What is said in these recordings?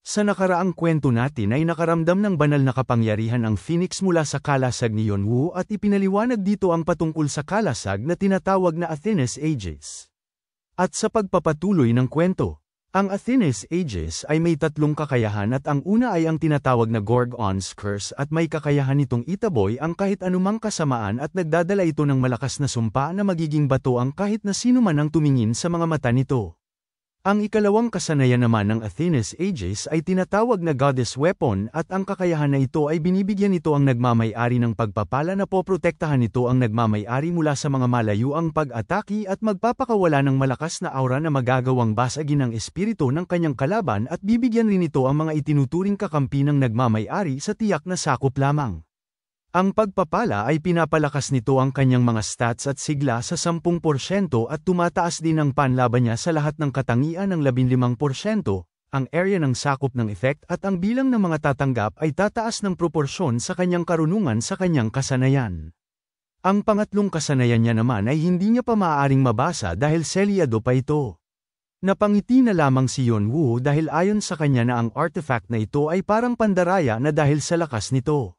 Sa nakaraang kwento natin ay nakaramdam ng banal na kapangyarihan ang Phoenix mula sa kalasag ni Yonwoo at ipinaliwanag dito ang patungkol sa kalasag na tinatawag na Athena's Aegis. At sa pagpapatuloy ng kwento, ang Athena's Aegis ay may tatlong kakayahan at ang una ay ang tinatawag na Gorgon's Curse at may kakayahan nitong itaboy ang kahit anumang kasamaan at nagdadala ito ng malakas na sumpa na magiging bato ang kahit na sino man ang tumingin sa mga mata nito. Ang ikalawang kasanayan naman ng Athena's Aegis ay tinatawag na Goddess Weapon at ang kakayahan na ito ay binibigyan nito ang nagmamay-ari ng pagpapala na poprotektahan nito ang nagmamay-ari mula sa mga malayuang pag-atake at magpapakawala ng malakas na aura na magagawang basagin ang espiritu ng kanyang kalaban at bibigyan rin ito ang mga itinuturing kakampi ng nagmamay-ari sa tiyak na sakop lamang. Ang pagpapala ay pinapalakas nito ang kanyang mga stats at sigla sa 10% at tumataas din ang panlaban niya sa lahat ng katangian ng 15%, ang area ng sakop ng effect at ang bilang ng mga tatanggap ay tataas ng proporsyon sa kanyang karunungan sa kanyang kasanayan. Ang pangatlong kasanayan niya naman ay hindi niya pa maaaring mabasa dahil selyado pa ito. Napangiti na lamang si Yonwoo dahil ayon sa kanya na ang artifact na ito ay parang pandaraya na dahil sa lakas nito.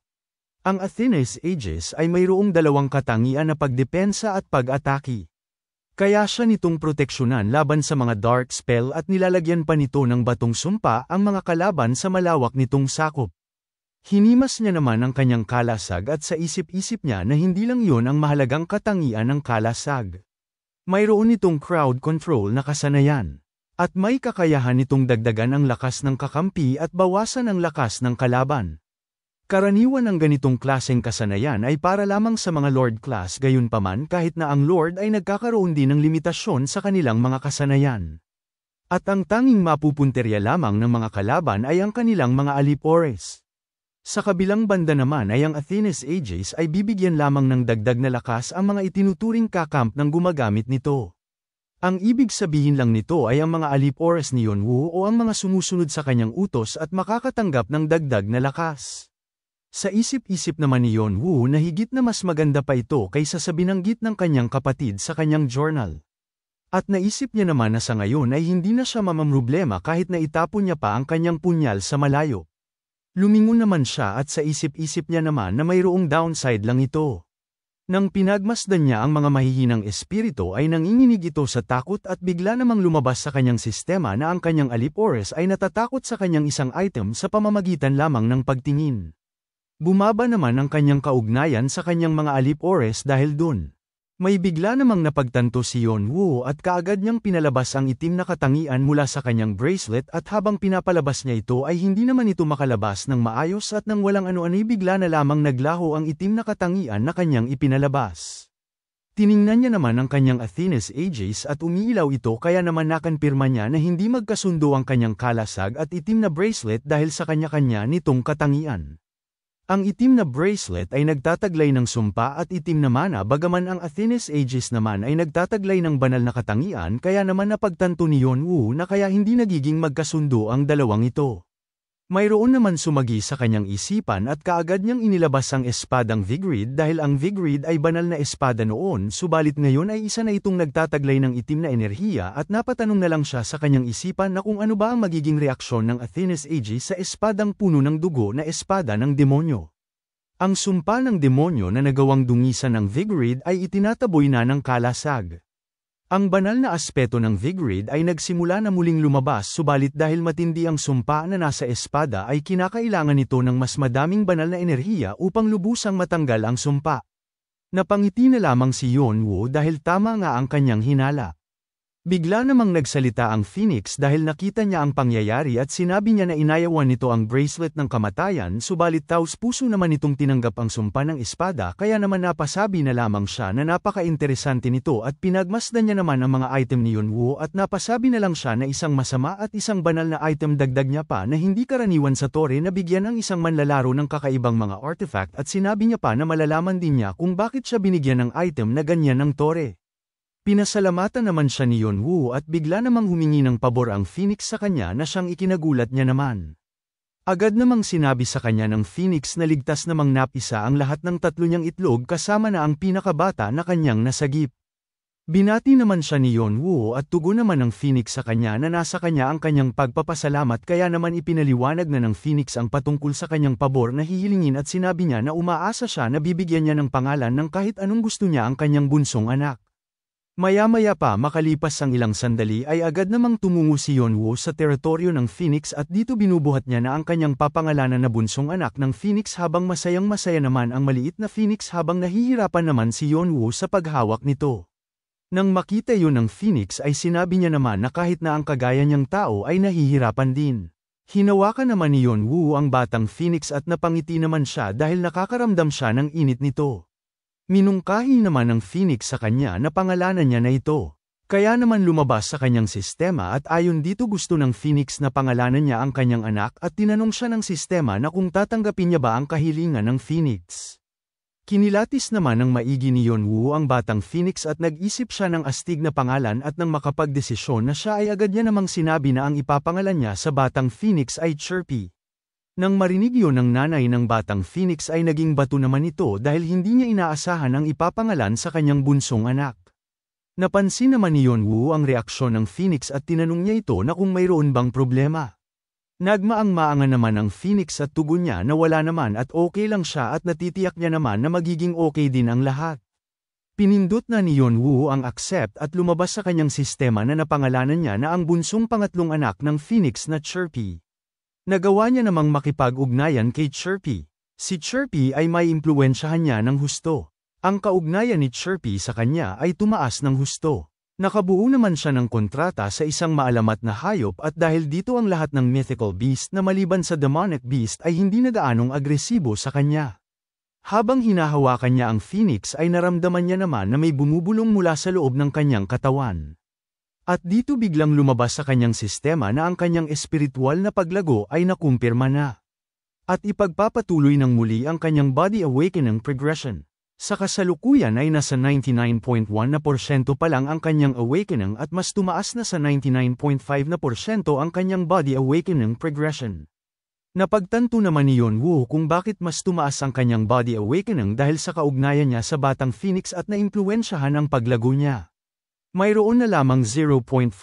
Ang Athena's Aegis ay mayroong dalawang katangian na pagdepensa at pag-atake. Kaya siya nitong proteksyonan laban sa mga dark spell at nilalagyan pa nito ng batong sumpa ang mga kalaban sa malawak nitong sakop. Hinimas niya naman ang kanyang kalasag at sa isip-isip niya na hindi lang yun ang mahalagang katangian ng kalasag. Mayroon itong crowd control na kasanayan. At may kakayahan nitong dagdagan ang lakas ng kakampi at bawasan ang lakas ng kalaban. Karaniwan ang ganitong klaseng kasanayan ay para lamang sa mga Lord class gayunpaman kahit na ang Lord ay nagkakaroon din ng limitasyon sa kanilang mga kasanayan. At ang tanging mapupunterya lamang ng mga kalaban ay ang kanilang mga alipores. Sa kabilang banda naman ay ang Athena's Aegis ay bibigyan lamang ng dagdag na lakas ang mga itinuturing kakamp ng gumagamit nito. Ang ibig sabihin lang nito ay ang mga alipores ni Yonwoo o ang mga sumusunod sa kanyang utos at makakatanggap ng dagdag na lakas. Sa isip-isip naman ni Yonwoo na higit na mas maganda pa ito kaysa sa binanggit ng kanyang kapatid sa kanyang journal. At naisip niya naman na sa ngayon ay hindi na siya mamamroblema kahit na itapon niya pa ang kanyang punyal sa malayo. Lumingon naman siya at sa isip-isip niya naman na mayroong downside lang ito. Nang pinagmasdan niya ang mga mahihinang espiritu ay nanginginig ito sa takot at bigla namang lumabas sa kanyang sistema na ang kanyang alipores ay natatakot sa kanyang isang item sa pamamagitan lamang ng pagtingin. Bumaba naman ang kanyang kaugnayan sa kanyang mga alipores dahil dun. May bigla namang napagtanto si Yonwoo at kaagad niyang pinalabas ang itim na katangian mula sa kanyang bracelet at habang pinapalabas niya ito ay hindi naman ito makalabas ng maayos at nang walang ano-ano'y bigla na lamang naglaho ang itim na katangian na kanyang ipinalabas. Tiningnan niya naman ang kanyang Athena's Aegis at umiilaw ito kaya naman nakonpirma niya na hindi magkasundo ang kanyang kalasag at itim na bracelet dahil sa kanya-kanya nitong katangian. Ang itim na bracelet ay nagtataglay ng sumpa at itim na mana bagaman ang Athena's Aegis naman ay nagtataglay ng banal na katangian kaya naman napagtanto ni Yonwoo na kaya hindi nagiging magkasundo ang dalawang ito. Mayroon naman sumagi sa kanyang isipan at kaagad niyang inilabas ang espadang Vigrid dahil ang Vigrid ay banal na espada noon subalit ngayon ay isa na itong nagtataglay ng itim na enerhiya at napatanong na lang siya sa kanyang isipan na kung ano ba ang magiging reaksyon ng Athena's Aegis sa espadang puno ng dugo na espada ng demonyo. Ang sumpa ng demonyo na nagawang dungisan ng Vigrid ay itinataboy na ng kalasag. Ang banal na aspeto ng Vigrid ay nagsimula na muling lumabas subalit dahil matindi ang sumpa na nasa espada ay kinakailangan nito ng mas madaming banal na enerhiya upang lubusang matanggal ang sumpa. Napangiti na lamang si Yonwoo dahil tama nga ang kanyang hinala. Bigla namang nagsalita ang Phoenix dahil nakita niya ang pangyayari at sinabi niya na inayawan nito ang bracelet ng kamatayan subalit taos-puso naman itong tinanggap ang sumpa ng espada kaya naman napasabi na lamang siya na napaka-interesante nito at pinagmasdan niya naman ang mga item ni Yonwoo at napasabi na lang siya na isang masama at isang banal na item dagdag niya pa na hindi karaniwan sa tore na bigyan ang isang manlalaro ng kakaibang mga artifact at sinabi niya pa na malalaman din niya kung bakit siya binigyan ng item na ganyan ng tore. Pinasalamatan naman siya ni Yonwoo at bigla namang humingi ng pabor ang Phoenix sa kanya na siyang ikinagulat niya naman. Agad namang sinabi sa kanya ng Phoenix na ligtas namang napisa ang lahat ng tatlo niyang itlog kasama na ang pinakabata na kanyang nasagip. Binati naman siya ni Yeonwoo at tugon naman ng Phoenix sa kanya na nasa kanya ang kanyang pagpapasalamat kaya naman ipinaliwanag na ng Phoenix ang patungkol sa kanyang pabor na hihilingin at sinabi niya na umaasa siya na bibigyan niya ng pangalan ng kahit anong gusto niya ang kanyang bunsong anak. Maya-maya pa makalipas ang ilang sandali ay agad namang tumungo si Yeonwoo sa teritoryo ng Phoenix at dito binubuhat niya na ang kanyang papangalanan na bunsong anak ng Phoenix habang masayang-masaya naman ang maliit na Phoenix habang nahihirapan naman si Yeonwoo sa paghawak nito. Nang makita yun ng Phoenix ay sinabi niya naman na kahit na ang kagaya niyang tao ay nahihirapan din. Hinawakan naman ni Yeonwoo ang batang Phoenix at napangiti naman siya dahil nakakaramdam siya ng init nito. Minungkahi naman ng Phoenix sa kanya na pangalanan niya na ito. Kaya naman lumabas sa kanyang sistema at ayon dito gusto ng Phoenix na pangalanan niya ang kanyang anak at tinanong siya ng sistema na kung tatanggapin niya ba ang kahilingan ng Phoenix. Kinilatis naman ng maigi ni Yeonwoo ang batang Phoenix at nag-isip siya ng astig na pangalan at nang makapagdesisyon na siya ay agad niya namang sinabi na ang ipapangalan niya sa batang Phoenix ay Chirpy. Nang marinig yun ng nanay ng batang Phoenix ay naging bato naman ito dahil hindi niya inaasahan ang ipapangalan sa kanyang bunsong anak. Napansin naman ni Yeonwoo ang reaksyon ng Phoenix at tinanong niya ito na kung mayroon bang problema. Nagmaang-maangan naman ang Phoenix at tugon niya na wala naman at okay lang siya at natitiyak niya naman na magiging okay din ang lahat. Pinindot na ni Yeonwoo ang accept at lumabas sa kanyang sistema na napangalanan niya na ang bunsong pangatlong anak ng Phoenix na Chirpy. Nagawa niya namang makipag-ugnayan kay Chirpy. Si Chirpy ay may impluwensyahan niya ng husto. Ang kaugnayan ni Chirpy sa kanya ay tumaas ng husto. Nakabuo naman siya ng kontrata sa isang maalamat na hayop at dahil dito ang lahat ng mythical beast na maliban sa demonic beast ay hindi na gaanong agresibo sa kanya. Habang hinahawakan niya ang Phoenix ay naramdaman niya naman na may bumubulong mula sa loob ng kanyang katawan. At dito biglang lumabas sa kanyang sistema na ang kanyang espiritual na paglago ay nakumpirma na. At ipagpapatuloy ng muli ang kanyang body awakening progression. Sa kasalukuyan ay nasa 99.1% pa lang ang kanyang awakening at mas tumaas na sa 99.5% ang kanyang body awakening progression. Napagtanto naman ni Yeonwoo kung bakit mas tumaas ang kanyang body awakening dahil sa kaugnayan niya sa batang Phoenix at naimpluwensyahan ang paglago niya. Mayroon na lamang 0.5%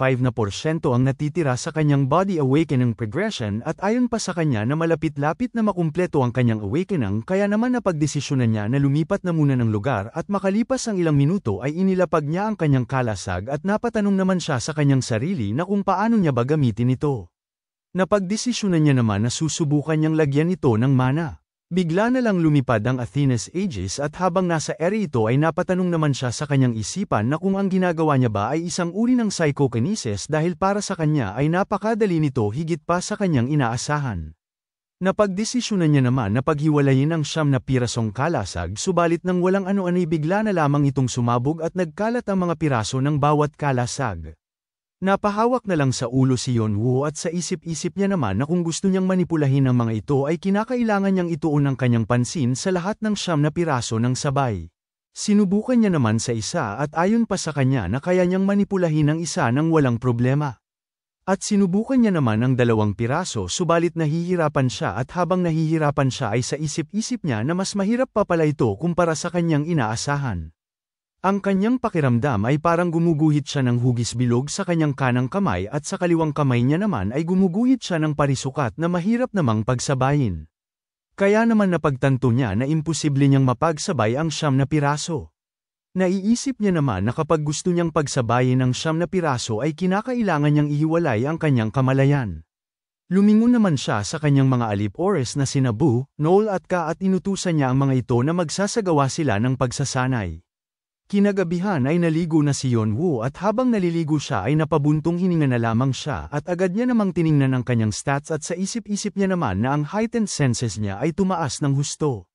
ang natitira sa kanyang body awakening progression at ayon pa sa kanya na malapit-lapit na makumpleto ang kanyang awakening kaya naman napagdesisyonan niya na lumipat na muna ng lugar at makalipas ang ilang minuto ay inilapag niya ang kanyang kalasag at napatanong naman siya sa kanyang sarili na kung paano niya ba gamitin ito. Napagdesisyonan niya naman na susubukan niyang lagyan ito ng mana. Bigla na lang lumipad ang Athena's Aegis at habang nasa ere ito ay napatanong naman siya sa kanyang isipan na kung ang ginagawa niya ba ay isang uri ng psychokinesis dahil para sa kanya ay napakadali nito higit pa sa kanyang inaasahan. Napagdesisyonan niya naman na paghiwalayin ang 9 na pirasong kalasag subalit nang walang ano-ano ay bigla na lamang itong sumabog at nagkalat ang mga piraso ng bawat kalasag. Napahawak na lang sa ulo si Yeonwoo at sa isip-isip niya naman na kung gusto niyang manipulahin ang mga ito ay kinakailangan niyang ituon ang kanyang pansin sa lahat ng 9 na piraso ng sabay. Sinubukan niya naman sa isa at ayon pa sa kanya na kaya niyang manipulahin ang isa nang walang problema. At sinubukan niya naman ang 2 piraso subalit nahihirapan siya at habang nahihirapan siya ay sa isip-isip niya na mas mahirap pa pala ito kumpara sa kanyang inaasahan. Ang kanyang pakiramdam ay parang gumuguhit siya ng hugis bilog sa kanyang kanang kamay at sa kaliwang kamay niya naman ay gumuguhit siya ng parisukat na mahirap namang pagsabayin. Kaya naman napagtanto niya na imposible niyang mapagsabay ang 9 na piraso. Naiisip niya naman na kapag gusto niyang pagsabayin ang 9 na piraso ay kinakailangan niyang ihiwalay ang kanyang kamalayan. Lumingon naman siya sa kanyang mga alip-ores na sina Bu, Noel at Ka at inutusan niya ang mga ito na magsasagawa sila ng pagsasanay. Kinagabihan ay naligo na si Yeonwoo at habang naliligo siya ay napabuntong hininga na lamang siya at agad niya namang tiningnan ang kanyang stats at sa isip-isip niya naman na ang heightened senses niya ay tumaas ng husto.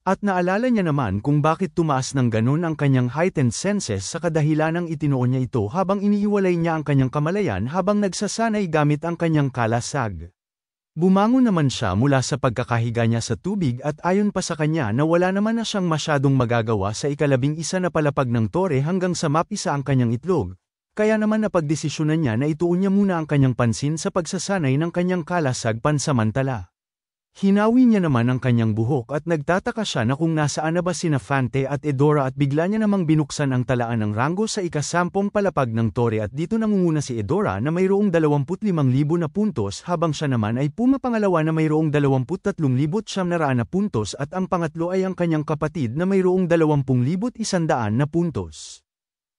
At naalala niya naman kung bakit tumaas ng ganun ang kanyang heightened senses sa kadahilanang itinuon niya ito habang inihiwalay niya ang kanyang kamalayan habang nagsasanay gamit ang kanyang kalasag. Bumangon naman siya mula sa pagkakahiga niya sa tubig at ayon pa sa kanya na wala naman na siyang masyadong magagawa sa 11 na palapag ng tore hanggang sa mapisa ang kanyang itlog, kaya naman napagdesisyonan niya na ituon niya muna ang kanyang pansin sa pagsasanay ng kanyang kalasag pansamantala. Hinawi niya naman ang kanyang buhok at nagtataka siya na kung nasaan na ba sina Fante at Edora at bigla niya namang binuksan ang talaan ng ranggo sa ika-10 palapag ng tore at dito nangunguna si Edora na mayroong 25,000 na puntos habang siya naman ay pumapangalawa na mayroong 23,900 na puntos at ang pangatlo ay ang kanyang kapatid na mayroong 20,100 na puntos.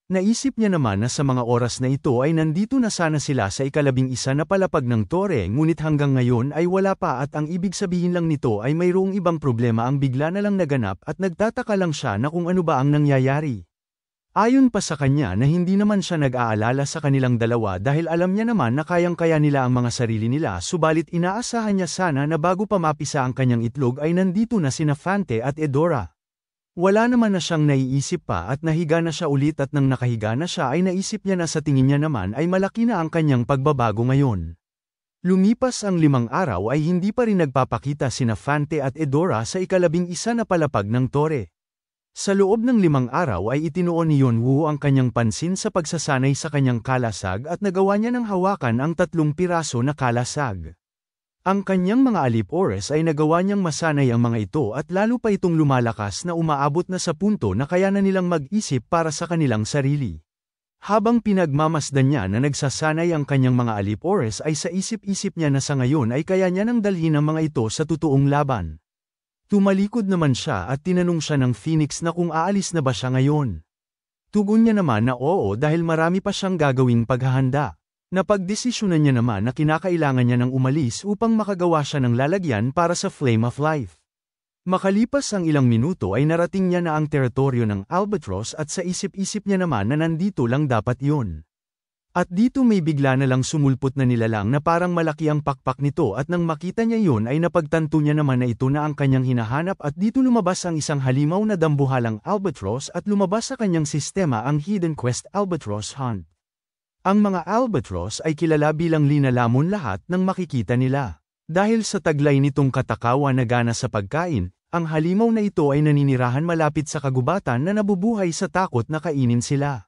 Naisip niya naman na sa mga oras na ito ay nandito na sana sila sa ika-11 na palapag ng tore ngunit hanggang ngayon ay wala pa at ang ibig sabihin lang nito ay mayroong ibang problema ang bigla na lang naganap at nagtataka lang siya na kung ano ba ang nangyayari. Ayon pa sa kanya na hindi naman siya nag-aalala sa kanilang dalawa dahil alam niya naman na kayang-kaya nila ang mga sarili nila subalit inaasahan niya sana na bago pa mapisa ang kanyang itlog ay nandito na sina Fante at Edora. Wala naman na siyang naiisip pa at nahiga na siya ulit at nang nakahiga na siya ay naisip niya na sa tingin niya naman ay malaki na ang kanyang pagbabago ngayon. Lumipas ang 5 araw ay hindi pa rin nagpapakita sina Fante at Edora sa ika-11 na palapag ng tore. Sa loob ng 5 araw ay itinuon ni Yeonwoo ang kanyang pansin sa pagsasanay sa kanyang kalasag at nagawa niya ng hawakan ang 3 piraso na kalasag. Ang kanyang mga alip-oras ay nagawa niyang masanay ang mga ito at lalo pa itong lumalakas na umaabot na sa punto na kaya na nilang mag-isip para sa kanilang sarili. Habang pinagmamasdan niya na nagsasanay ang kanyang mga alip-oras ay sa isip-isip niya na sa ngayon ay kaya niya nang dalhin ang mga ito sa totoong laban. Tumalikod naman siya at tinanong siya ng Phoenix na kung aalis na ba siya ngayon. Tugon niya naman na oo dahil marami pa siyang gagawing paghahanda. Napagdesisyonan niya naman na kinakailangan niya ng umalis upang makagawa siya ng lalagyan para sa Flame of Life. Makalipas ang ilang minuto ay narating niya na ang teritoryo ng Albatross at sa isip-isip niya naman na nandito lang dapat yun. At dito may bigla na lang sumulpot na nilalang na parang malaki ang pakpak nito at nang makita niya yun ay napagtanto niya naman na ito na ang kanyang hinahanap at dito lumabas ang isang halimaw na dambuhalang Albatross at lumabas sa kanyang sistema ang Hidden Quest Albatross Hunt. Ang mga albatross ay kilala bilang linalamon lahat ng makikita nila. Dahil sa taglay nitong katakawan na gana sa pagkain, ang halimaw na ito ay naninirahan malapit sa kagubatan na nabubuhay sa takot na kainin sila.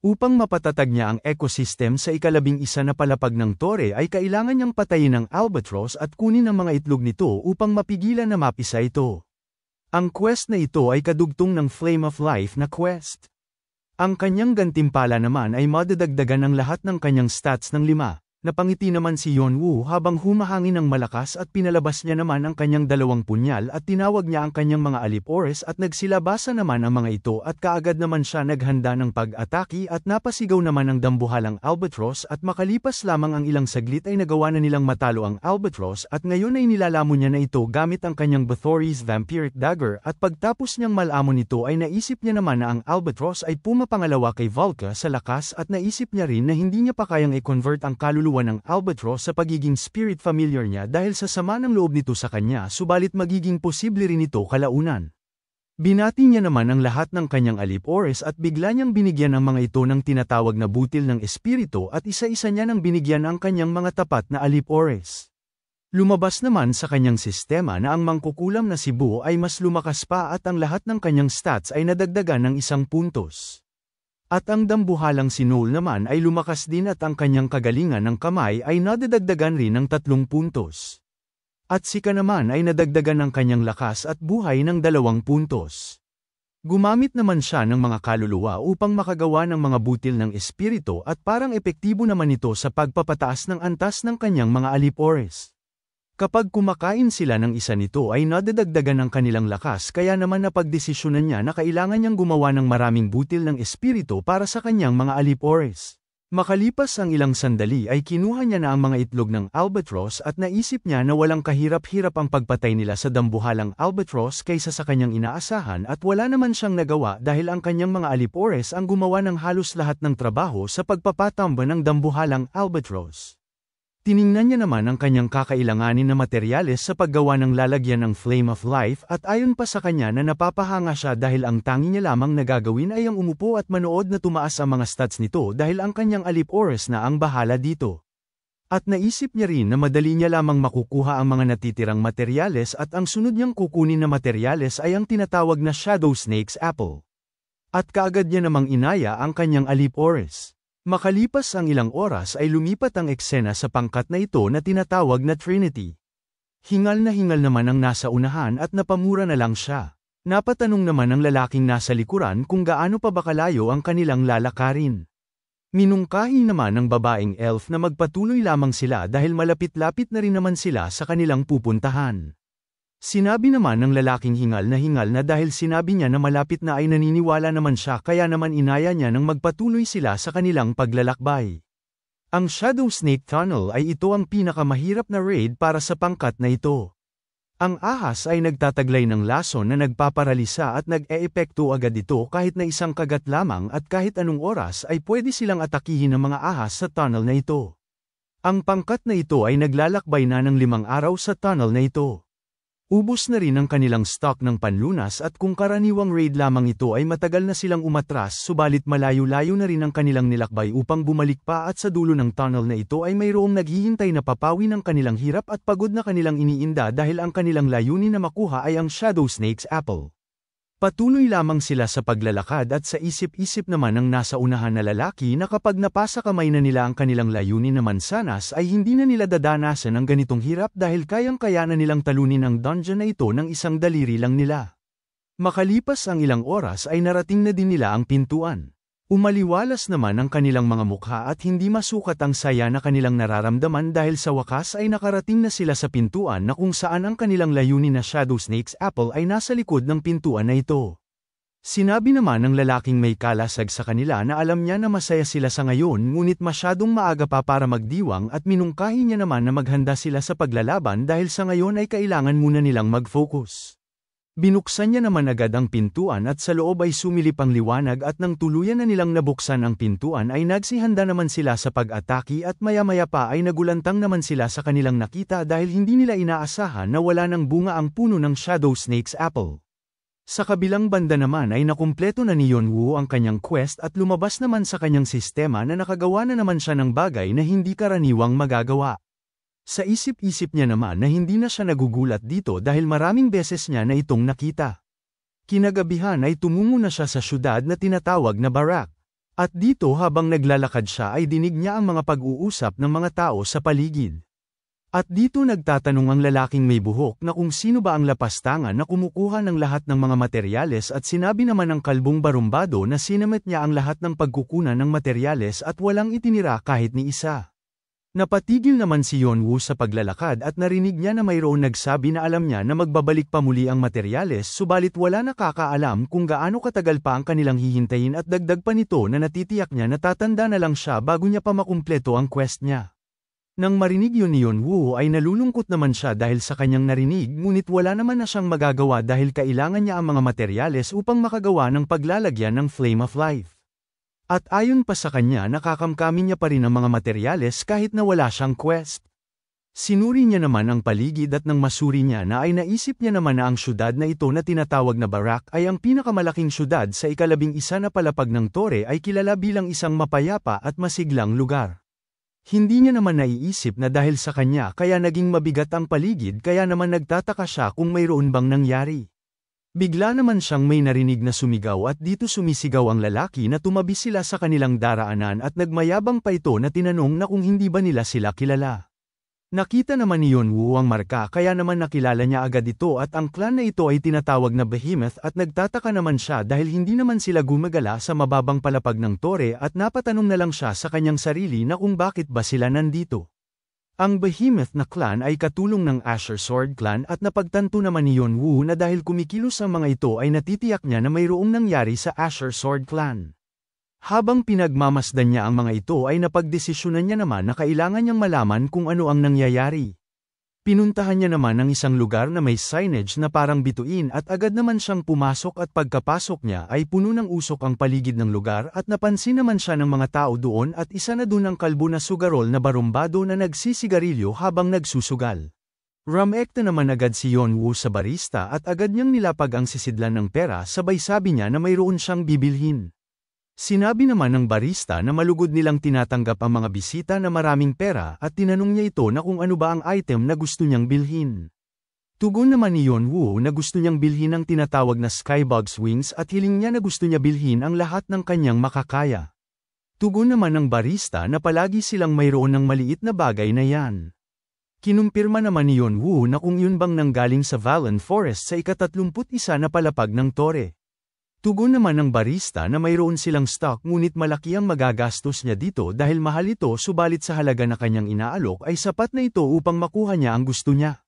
Upang mapatatag niya ang ecosystem sa ika-11 na palapag ng tore ay kailangan niyang patayin ang albatross at kunin ang mga itlog nito upang mapigilan na mapisa ito. Ang quest na ito ay kadugtong ng Flame of Life na quest. Ang kanyang gantimpala naman ay madadagdagan ang lahat ng kanyang stats ng 5. Napangiti naman si Yeonwoo habang humahangin ng malakas at pinalabas niya naman ang kanyang 2 punyal at tinawag niya ang kanyang mga alip-oras at nagsilabasa naman ang mga ito at kaagad naman siya naghanda ng pag-atake at napasigaw naman ang dambuhalang albatross at makalipas lamang ang ilang saglit ay nagawa na nilang matalo ang albatross at ngayon ay nilalamon niya na ito gamit ang kanyang Bathory's Vampiric Dagger at pagtapos niyang malamon ito ay naisip niya naman na ang albatross ay pumapangalawa kay Volca sa lakas at naisip niya rin na hindi niya pa kayang i-convert ang kaluluwa ng albatross sa pagiging spirit familiar niya dahil sa sama ng loob nito sa kanya subalit magiging posible rin ito kalaunan. Binati niya naman ang lahat ng kanyang alip-oras at bigla niyang binigyan ang mga ito ng tinatawag na butil ng espiritu at isa-isa niya nang binigyan ang kanyang mga tapat na alip-oras. Lumabas naman sa kanyang sistema na ang mangkukulam na si Bu ay mas lumakas pa at ang lahat ng kanyang stats ay nadagdagan ng 1 puntos. At ang dambuhalang si Noel naman ay lumakas din at ang kanyang kagalingan ng kamay ay nadadagdagan rin ng 3 puntos. At si Ka naman ay nadagdagan ng kanyang lakas at buhay ng 2 puntos. Gumamit naman siya ng mga kaluluwa upang makagawa ng mga butil ng espiritu at parang epektibo naman ito sa pagpapataas ng antas ng kanyang mga alip-oras. Kapag kumakain sila ng isa nito ay nadadagdagan ng kanilang lakas kaya naman napagdesisyonan niya na kailangan niyang gumawa ng maraming butil ng espiritu para sa kanyang mga alip-oras. Makalipas ang ilang sandali ay kinuha niya na ang mga itlog ng albatross at naisip niya na walang kahirap-hirap ang pagpatay nila sa dambuhalang albatross kaysa sa kanyang inaasahan at wala naman siyang nagawa dahil ang kanyang mga alip-oras ang gumawa ng halos lahat ng trabaho sa pagpapatamba ng dambuhalang albatross. Tiningnan niya naman ang kanyang kakailanganin na materyales sa paggawa ng lalagyan ng Flame of Life at ayon pa sa kanya na napapahanga siya dahil ang tangi niya lamang na gagawin ay ang umupo at manood na tumaas ang mga stats nito dahil ang kanyang alip-oras na ang bahala dito. At naisip niya rin na madali niya lamang makukuha ang mga natitirang materyales at ang sunod niyang kukunin na materyales ay ang tinatawag na Shadow Snake's Apple. At kaagad niya namang inaya ang kanyang alip-oras. Makalipas ang ilang oras ay lumipat ang eksena sa pangkat na ito na tinatawag na Trinity. Hingal naman ang nasa unahan at napamura na lang siya. Napatanong naman ang lalaking nasa likuran kung gaano pa ba kalayo ang kanilang lalakarin. Minungkahi naman ng babaeng elf na magpatuloy lamang sila dahil malapit-lapit na rin naman sila sa kanilang pupuntahan. Sinabi naman ng lalaking hingal na dahil sinabi niya na malapit na ay naniniwala naman siya kaya naman inaya niya nang magpatuloy sila sa kanilang paglalakbay. Ang Shadow Snake Tunnel ay ito ang pinakamahirap na raid para sa pangkat na ito. Ang ahas ay nagtataglay ng lason na nagpaparalisa at nag-eepekto agad ito kahit na isang kagat lamang at kahit anong oras ay pwede silang atakihin ng mga ahas sa tunnel na ito. Ang pangkat na ito ay naglalakbay na ng 5 araw sa tunnel na ito. Ubos na rin ang kanilang stock ng panlunas at kung karaniwang raid lamang ito ay matagal na silang umatras subalit malayo-layo na rin ang kanilang nilakbay upang bumalik pa at sa dulo ng tunnel na ito ay mayroong naghihintay na papawi ng kanilang hirap at pagod na kanilang iniinda dahil ang kanilang layunin na makuha ay ang Shadow Snake's Apple. Patuloy lamang sila sa paglalakad at sa isip-isip naman ng nasa unahan na lalaki na kapag napasa kamay na nila ang kanilang layunin na mansanas ay hindi na nila dadanasan ang ganitong hirap dahil kayang-kaya na nilang talunin ang dungeon na ito ng isang daliri lang nila. Makalipas ang ilang oras ay narating na din nila ang pintuan. Umaliwalas naman ang kanilang mga mukha at hindi masukat ang saya na kanilang nararamdaman dahil sa wakas ay nakarating na sila sa pintuan na kung saan ang kanilang layunin na Shadow Snake's Apple ay nasa likod ng pintuan na ito. Sinabi naman ng lalaking may kalasag sa kanila na alam niya na masaya sila sa ngayon ngunit masyadong maaga pa para magdiwang at minungkahi niya naman na maghanda sila sa paglalaban dahil sa ngayon ay kailangan muna nilang mag-focus. Binuksan niya naman agad ang pintuan at sa loob ay sumilip ang liwanag at nang tuluyan na nilang nabuksan ang pintuan ay nagsihanda naman sila sa pag-ataki at maya-maya pa ay nagulantang naman sila sa kanilang nakita dahil hindi nila inaasahan na wala ng bunga ang puno ng Shadow Snake's Apple. Sa kabilang banda naman ay nakumpleto na ni Yonwoo ang kanyang quest at lumabas naman sa kanyang sistema na nakagawa na naman siya ng bagay na hindi karaniwang magagawa. Sa isip-isip niya naman na hindi na siya nagugulat dito dahil maraming beses niya na itong nakita. Kinagabihan ay tumungo na siya sa syudad na tinatawag na Barak. At dito habang naglalakad siya ay dinig niya ang mga pag-uusap ng mga tao sa paligid. At dito nagtatanong ang lalaking may buhok na kung sino ba ang lapastangan na kumukuha ng lahat ng mga materyales at sinabi naman ng kalbong barumbado na sinamit niya ang lahat ng pagkukunan ng materyales at walang itinira kahit ni isa. Napatigil naman si Yonwoo sa paglalakad at narinig niya na mayroon nagsabi na alam niya na magbabalik pa muli ang materyales subalit wala nakakaalam kung gaano katagal pa ang kanilang hihintayin at dagdag pa nito na natitiyak niya na tatanda na lang siya bago niya pa makumpleto ang quest niya. Nang marinig yun ni Yonwoo ay nalulungkot naman siya dahil sa kanyang narinig ngunit wala naman na siyang magagawa dahil kailangan niya ang mga materyales upang makagawa ng paglalagyan ng Flame of Life. At ayon pa sa kanya nakakamkamin niya pa rin ang mga materyales kahit na wala siyang quest. Sinuri niya naman ang paligid at nang masuri niya na ay naisip niya naman na ang syudad na ito na tinatawag na Barak ay ang pinakamalaking syudad sa ika-11 na palapag ng tore ay kilala bilang isang mapayapa at masiglang lugar. Hindi niya naman naiisip na dahil sa kanya kaya naging mabigat ang paligid kaya naman nagtataka siya kung mayroon bang nangyari. Bigla naman siyang may narinig na sumigaw at dito sumisigaw ang lalaki na tumabi sila sa kanilang daraanan at nagmayabang pa ito na tinanong na kung hindi ba nila sila kilala. Nakita naman ni Yonwoo ang marka kaya naman nakilala niya agad ito at ang clan na ito ay tinatawag na Behemoth at nagtataka naman siya dahil hindi naman sila gumagala sa mababang palapag ng tore at napatanong na lang siya sa kanyang sarili na kung bakit ba sila nandito. Ang Behemoth na clan ay katulong ng Azure Sword Clan at napagtanto naman ni Yonwoo na dahil kumikilos ang mga ito ay natitiyak niya na mayroong nangyari sa Azure Sword Clan. Habang pinagmamasdan niya ang mga ito ay napagdesisyonan niya naman na kailangan niyang malaman kung ano ang nangyayari. Pinuntahan niya naman ang isang lugar na may signage na parang bituin at agad naman siyang pumasok at pagkapasok niya ay puno ng usok ang paligid ng lugar at napansin naman siya ng mga tao doon at isa na doon ang kalbo na sugarol na barumbado na nagsisigarilyo habang nagsusugal. Ramekta naman agad si Yonwoo sa barista at agad niyang nilapag ang sisidlan ng pera sabay sabi niya na mayroon siyang bibilhin. Sinabi naman ng barista na malugod nilang tinatanggap ang mga bisita na maraming pera at tinanong niya ito na kung ano ba ang item na gusto niyang bilhin. Tugon naman ni Yonwoo na gusto niyang bilhin ang tinatawag na Skybug's Wings at hiling niya na gusto niya bilhin ang lahat ng kanyang makakaya. Tugon naman ng barista na palagi silang mayroon ng maliit na bagay na yan. Kinumpirma naman ni Yeonwoo na kung yun bang nanggaling sa Valon Forest sa ika-31 na palapag ng tore. Tugon naman ng barista na mayroon silang stock ngunit malaki ang magagastos niya dito dahil mahal ito subalit sa halaga na kanyang inaalok ay sapat na ito upang makuha niya ang gusto niya.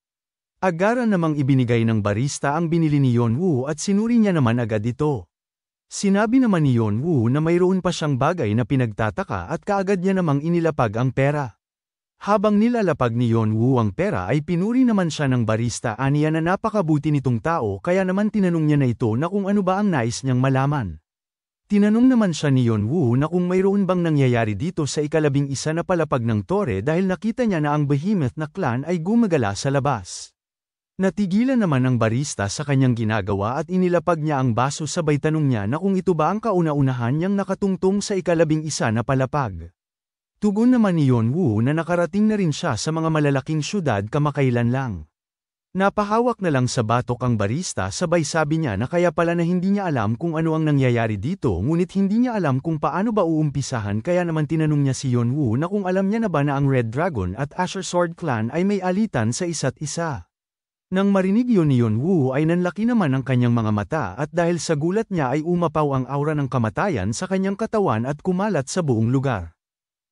Agaran namang ibinigay ng barista ang binili ni Yeonwoo at sinuri niya naman agad ito. Sinabi naman ni Yeonwoo na mayroon pa siyang bagay na pinagtataka at kaagad niya namang inilapag ang pera. Habang nilalapag ni Yeonwoo ang pera ay pinuri naman siya ng barista aniya na napakabuti nitong tao kaya naman tinanong niya na ito na kung ano ba ang nais niyang malaman. Tinanong naman siya ni Yeonwoo na kung mayroon bang nangyayari dito sa ika-11 na palapag ng tore dahil nakita niya na ang behemoth na clan ay gumagala sa labas. Natigilan naman ang barista sa kanyang ginagawa at inilapag niya ang baso sabay tanong niya na kung ito ba ang kauna-unahan niyang nakatungtong sa ika-11 na palapag. Tugon naman ni Yeonwoo na nakarating na rin siya sa mga malalaking syudad kamakailan lang. Napahawak na lang sa batok ang barista sabay sabi niya na kaya pala na hindi niya alam kung ano ang nangyayari dito ngunit hindi niya alam kung paano ba uumpisahan kaya naman tinanong niya si Yeonwoo na kung alam niya na ba na ang Red Dragon at Azure Sword Clan ay may alitan sa isa't isa. Nang marinig yun ni Yeonwoo ay nanlaki naman ang kanyang mga mata at dahil sa gulat niya ay umapaw ang aura ng kamatayan sa kanyang katawan at kumalat sa buong lugar.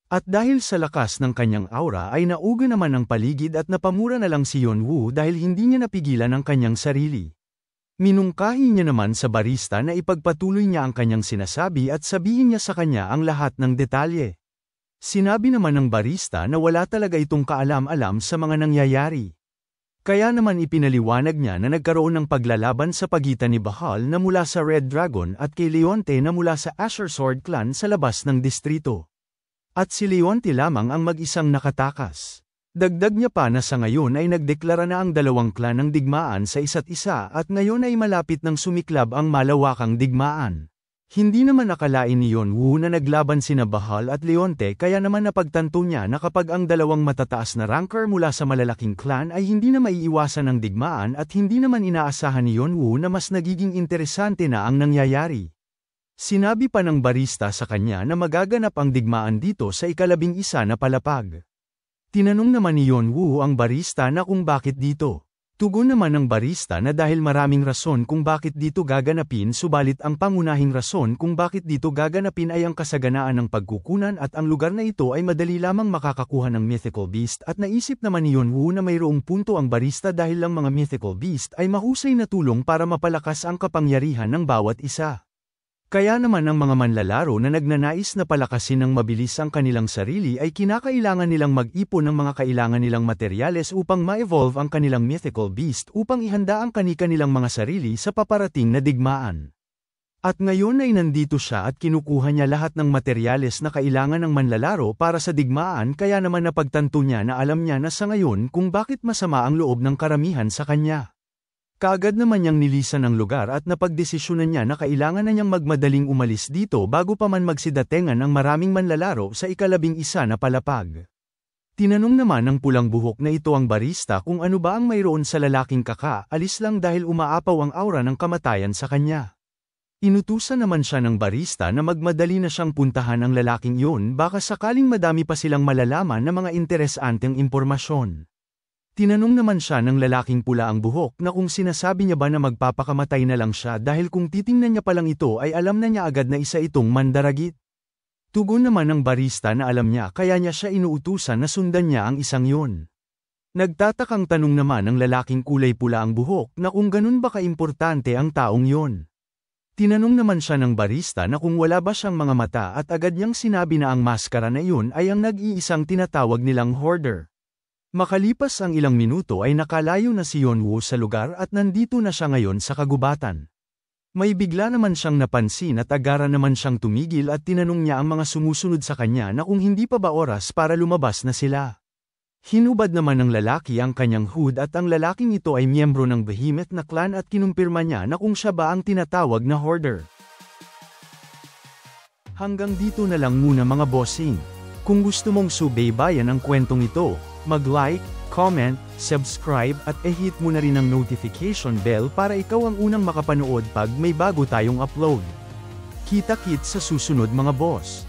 At dahil sa lakas ng kanyang aura ay nauga naman ang paligid at napamura na lang si Yeonwoo dahil hindi niya napigilan ang kanyang sarili. Minungkahi niya naman sa barista na ipagpatuloy niya ang kanyang sinasabi at sabihin niya sa kanya ang lahat ng detalye. Sinabi naman ng barista na wala talaga itong kaalam-alam sa mga nangyayari. Kaya naman ipinaliwanag niya na nagkaroon ng paglalaban sa pagitan ni Bahal na mula sa Red Dragon at kay Leonte na mula sa Azure Sword Clan sa labas ng distrito. At si Leonte lamang ang mag-isang nakatakas. Dagdag niya pa na sa ngayon ay nagdeklara na ang dalawang clan ng digmaan sa isa't isa at ngayon ay malapit ng sumiklab ang malawakang digmaan. Hindi naman akalain ni Yeonwoo na naglaban sina Bahal at Leonte kaya naman napagtanto niya na kapag ang dalawang matataas na ranker mula sa malalaking clan ay hindi na maiiwasan ng digmaan at hindi naman inaasahan ni Yeonwoo na mas nagiging interesante na ang nangyayari. Sinabi pa ng barista sa kanya na magaganap ang digmaan dito sa ika-11 na palapag. Tinanong naman ni Yeonwoo ang barista na kung bakit dito. Tugon naman ng barista na dahil maraming rason kung bakit dito gaganapin subalit ang pangunahing rason kung bakit dito gaganapin ay ang kasaganaan ng pagkukunan at ang lugar na ito ay madali lamang makakakuha ng mythical beast at naisip naman ni Yeonwoo na mayroong punto ang barista dahil lang mga mythical beast ay mahusay na tulong para mapalakas ang kapangyarihan ng bawat isa. Kaya naman ang mga manlalaro na nagnanais na palakasin ng mabilis ang kanilang sarili ay kinakailangan nilang mag-ipon ng mga kailangan nilang materyales upang ma-evolve ang kanilang mythical beast upang ihanda ang kani-kanilang mga sarili sa paparating na digmaan. At ngayon ay nandito siya at kinukuha niya lahat ng materyales na kailangan ng manlalaro para sa digmaan kaya naman napagtanto niya na alam niya na sa ngayon kung bakit masama ang loob ng karamihan sa kanya. Kaagad naman niyang nilisan ang lugar at napagdesisyonan niya na kailangan na niyang magmadaling umalis dito bago pa man magsidatengan ang maraming manlalaro sa ika-11 na palapag. Tinanong naman ng pulang buhok na ito ang barista kung ano ba ang mayroon sa lalaking kaka-alis lang dahil umaapaw ang aura ng kamatayan sa kanya. Inutusan naman siya ng barista na magmadali na siyang puntahan ang lalaking iyon baka sakaling madami pa silang malalaman na mga interesanteng impormasyon. Tinanong naman siya ng lalaking pula ang buhok na kung sinasabi niya ba na magpapakamatay na lang siya dahil kung titingnan niya palang ito ay alam na niya agad na isa itong mandaragit. Tugon naman ng barista na alam niya kaya niya siya inuutusan na sundan niya ang isang yun. Nagtatakang tanong naman ng lalaking kulay pula ang buhok na kung ganun ba kaimportante ang taong yun. Tinanong naman siya ng barista na kung wala ba siyang mga mata at agad niyang sinabi na ang maskara na yun ay ang nag-iisang tinatawag nilang hoarder. Makalipas ang ilang minuto ay nakalayo na si Yeonwoo sa lugar at nandito na siya ngayon sa kagubatan. May bigla naman siyang napansin at agara naman siyang tumigil at tinanong niya ang mga sumusunod sa kanya na kung hindi pa ba oras para lumabas na sila. Hinubad naman ng lalaki ang kanyang hood at ang lalaking ito ay miyembro ng Behemoth na clan at kinumpirma niya na kung siya ba ang tinatawag na hoarder. Hanggang dito na lang muna mga bossing. Kung gusto mong subaybayan ang kwentong ito, mag-like, comment, subscribe at i-hit mo na rin ang notification bell para ikaw ang unang makapanood pag may bago tayong upload. Kita-kits sa susunod mga boss!